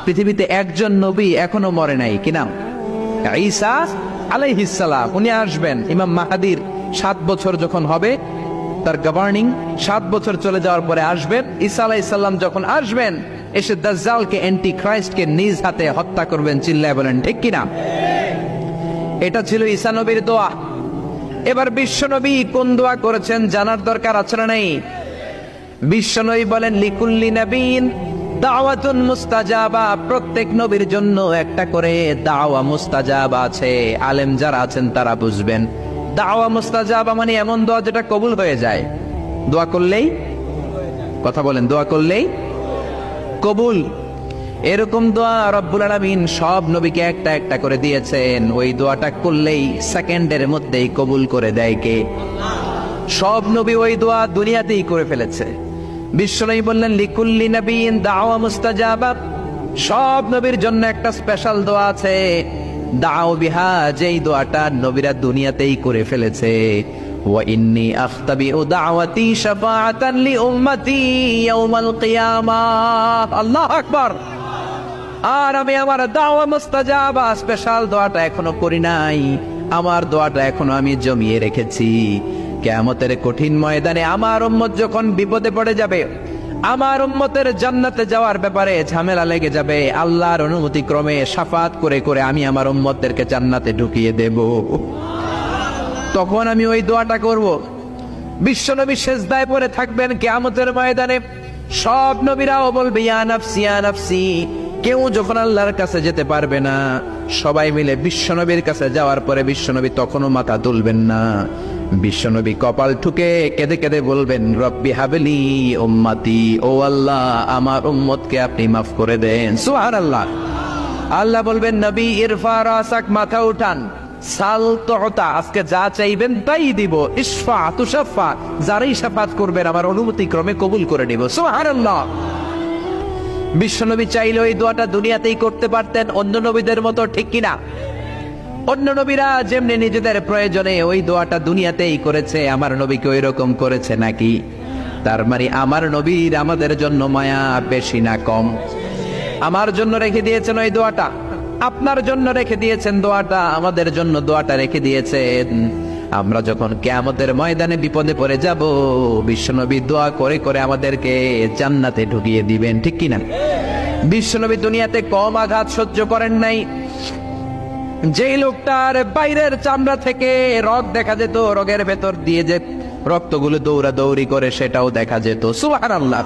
পৃথিবীতে একজন নবী এখনো মরে নাই, কি নাম? ঈসা আলাইহিস সালাম। উনি আসবেন ইমাম মাহাদির 7 বছর যখন হবে, তার গভর্নিং 7 বছর চলে যাওয়ার পরে আসবেন। ঈসা আলাইহিস সালাম যখন আসবেন, এসে দাজ্জালকে, অ্যান্টি খ্রাইস্টকে নিজ হাতে হত্যা করবেন। চিল্লায় বলেন ঠিক কি না? এটা ছিল ঈসা নবীর দোয়া। এবার বিশ্বনবী কোন দোয়া করেছেন জানার দরকার আছে না নাই? বিশ্বনবী বলেন লিকুল্লি নবীন দাওয়াতুন মুস্তাজাবা, প্রত্যেক নবীর জন্য একটা করে দাওয়া মুস্তাজাবা আছে। আলেম যারা আছেন তারা বুঝবেন, দাওয়া মুস্তাজাবা মানে এমন দোয়া যেটা কবুল হয়ে যায়। দোয়া করলেই, কথা বলেন, দোয়া করলেই কবুল। এরকম দোয়া রব্বুল আলামিন সব নবীকে একটা একটা করে দিয়েছেন। ওই দোয়াটা করলেই সেকেন্ডের মধ্যেই কবুল করে দেয় কে? সব নবী ওই দোয়া দুনিয়াতেই করে ফেলেছে। বিশ্বনবী বললেন লিকুল্লি নবীন দাওয়া মুস্তাজাবা, সব নবীর জন্য একটা স্পেশাল দোয়া আছে, দাও বিহা, যেই দোয়াটা নবীরা দুনিয়াতেই করে ফেলেছে। ওয়া ইন্নী আখতাবিউ দাওয়াতি শাফাআতান লি উম্মতি ইয়াউমাল কিয়ামাহ। আল্লাহু আকবার। আর আমি আমার দাওয়া মুস্তাজাবা স্পেশাল দোয়াটা এখনো করি নাই। আমার দোয়াটা এখনো আমি জমিয়ে রেখেছি। কিয়ামতের কঠিন ময়দানে আমার উম্মত যখন বিপদে পড়ে যাবে, আমার উম্মতের জান্নাতে যাওয়ার ব্যাপারে ঝামেলা লেগে যাবে, আল্লাহর অনুমতি ক্রমে শাফাত করে করে আমি আমার উম্মতদেরকে জান্নাতে ঢুকিয়ে দেব। তখন আমি ওই দোয়াটা করব। বিশ্বনবী সিজদায় পড়ে থাকবেন কিয়ামতের ময়দানে। সব নবীরাও বলবে ইয়া নাফসি ইয়া নাফসি। কেউ যখন আল্লাহর কাছে যেতে পারবে না, সবাই মিলে বিশ্বনবীর কাছে যাওয়ার পরে বিশ্বনবী তখনও মাথা তুলবেন না। বিশ্বনবী কপাল ঠুকে কেঁদে কেঁদে বলবেন রব্বি হাবলি উম্মতি, ও আল্লাহ আমার উম্মতকে আপনি মাফ করে দেন। সুবহানাল্লাহ। আল্লাহ বলবেন নবী ইরফা রাসাক, মাথা উঠান, সাল তুতা, আজকে যা চাইবেন তাই দিব, ইশফা তুশাফা, যারাই শাফাত করবেন আমার অনুমতি ক্রমে কবুল করে নিব। সুবহানাল্লাহ। বিশ্বনবী চাইলে ওই দোয়াটা দুনিয়াতেই করতে পারতেন অন্য নবীদের মতো, ঠিক কিনা? অন্য নবীরা যেমনি নিজেদের প্রয়োজনে ওই দোয়াটা দুনিয়াতেই করেছে, আমার নবীকে ওই রকম করেছে নাকি? তার মানে আমার নবীর আমাদের জন্য মায়া বেশি না কম? আমার জন্য রেখে দিয়েছেন ওই দোয়াটা, আপনার জন্য রেখে দিয়েছেন দোয়াটা, আমাদের জন্য দোয়াটা রেখে দিয়েছেন। আমরা যখন কিয়ামতের ময়দানে বিপদে পড়ে যাব, বিশ্বনবী দোয়া করে করে আমাদেরকে জান্নাতে ঢুকিয়ে দিবেন, ঠিক কিনা? বিশ্বনবী দুনিয়াতে কম আঘাত সহ্য করেন নাই। যেই লোকটার বাইরের চামড়া থেকে রক্ত দেখা যেত, রগের ভেতর দিয়ে যে রক্তগুলো দৌড়াদৌড়ি করে সেটাও দেখা যেত। সুবহানাল্লাহ।